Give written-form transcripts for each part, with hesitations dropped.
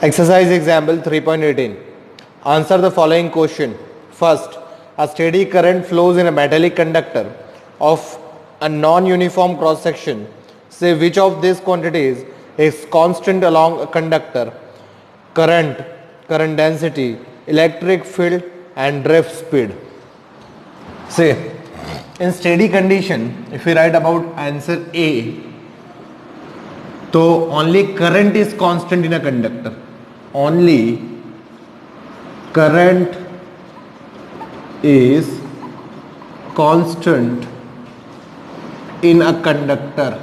Exercise example 3.18. Answer the following question. First, a steady current flows in a metallic conductor of a non-uniform cross section. Say which of these quantities is constant along a conductor? Current, current density, electric field and drift speed. Say in steady condition, if we write about answer A, so only current is constant in a conductor. Only current is constant in a conductor.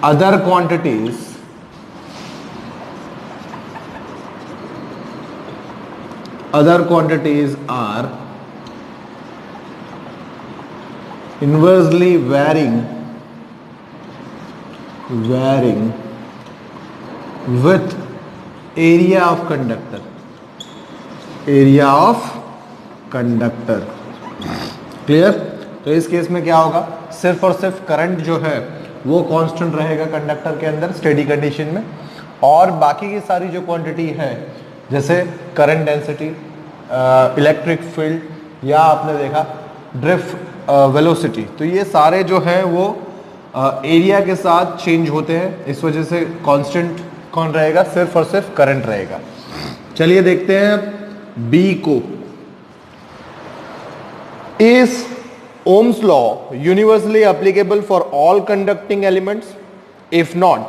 Other quantities are inversely varying with area of conductor. Clear? तो इस case में क्या होगा, सिर्फ और सिर्फ current जो है वो कांस्टेंट रहेगा कंडक्टर के अंदर स्टेडी कंडीशन में, और बाकी की सारी जो क्वांटिटी है जैसे करंट डेंसिटी, इलेक्ट्रिक फील्ड या आपने देखा ड्रिफ्ट वेलोसिटी, तो ये सारे जो हैं वो एरिया के साथ चेंज होते हैं. इस वजह से कांस्टेंट कौन रहेगा, सिर्फ और सिर्फ करंट रहेगा. चलिए देखते हैं बी को. Is Ohm's law universally applicable for all conducting elements? If not,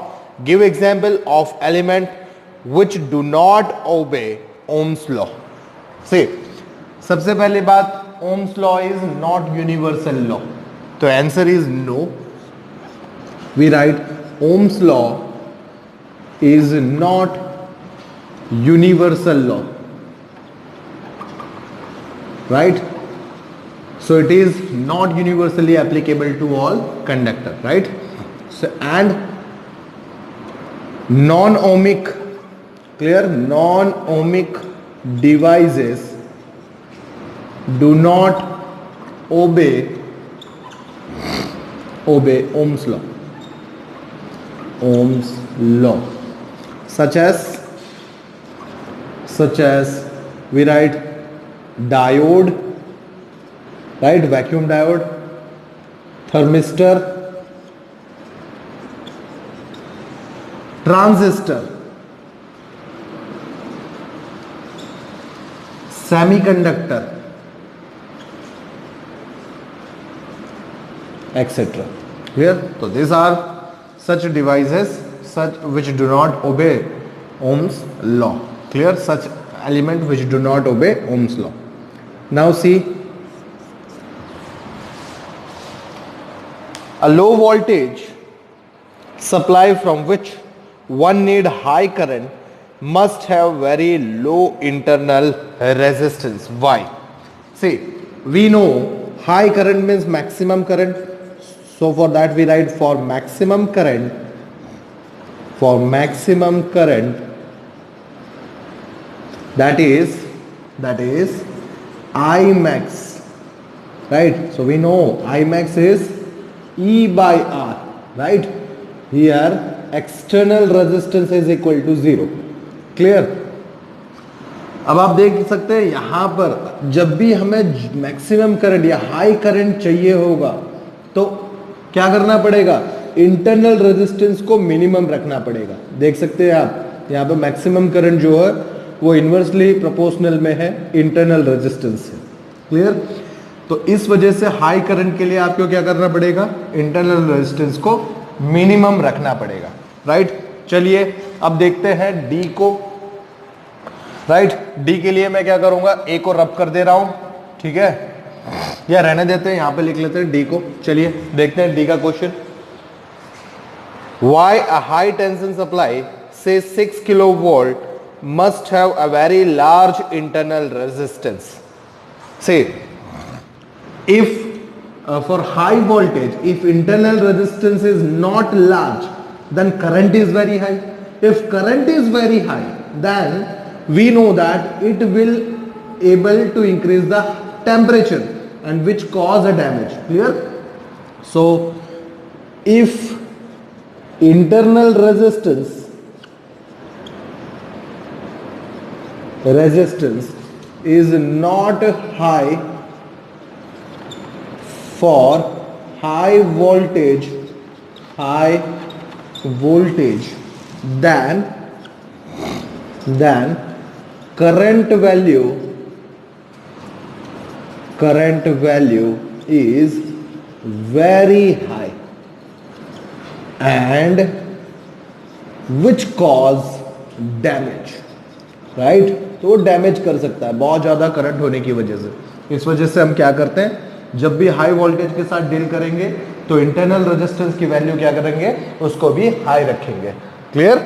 give example of element which do not obey Ohm's law. See, सबसे पहली बात, Ohm's law is not universal law. तो answer is no. We write Ohm's law is not universal law. Right? So it is not universally applicable to all conductor, right? So and non-ohmic, clear? Non-ohmic devices do not obey Ohm's law. Ohm's law, such as we write diode, right? Vacuum diode, thermistor, transistor, semiconductor, etc. Clear? So these are such devices which do not obey Ohm's law. Clear? Such element which do not obey Ohm's law. Now see, a low voltage supply from which one need high current must have very low internal resistance. Why? See, we know high current means maximum current. So for that we write for maximum current that is I max, right? So we know I max is E by R, right? Here external resistance is equal to 0. Clear? अब आप देख सकते हैं यहां पर जब भी हमें मैक्सिमम करंट या हाई करंट चाहिए होगा तो क्या करना पड़ेगा, इंटरनल रेजिस्टेंस को मिनिमम रखना पड़ेगा. देख सकते हैं आप यहाँ पे मैक्सिमम करंट जो है वो इन्वर्सली प्रोपोर्शनल में है इंटरनल रेजिस्टेंस से. क्लियर? तो इस वजह से हाई करंट के लिए आपको क्या करना पड़ेगा, इंटरनल रेजिस्टेंस को मिनिमम रखना पड़ेगा. राइट? चलिए अब देखते हैं डी को. राइट? डी के लिए मैं क्या करूंगा, ए को रब कर दे रहा हूं, ठीक है, या रहने देते हैं, यहां पे लिख लेते हैं डी को. चलिए देखते हैं डी का question. Why a high tension supply से 6 kilovolt must have a very large internal resistance. Say if for high voltage, if internal resistance is not large, then current is very high. If current is very high, then we know that it will able to increase the temperature and which cause a damage. Clear? So if internal resistance is not high for high voltage then current value is very high and which cause damage, right? तो damage कर सकता है बहुत ज्यादा current होने की वजह से। इस वजह से हम क्या करते हैं, जब भी हाई वोल्टेज के साथ डील करेंगे तो इंटरनल रेजिस्टेंस की वैल्यू क्या करेंगे, उसको भी हाई रखेंगे। क्लियर?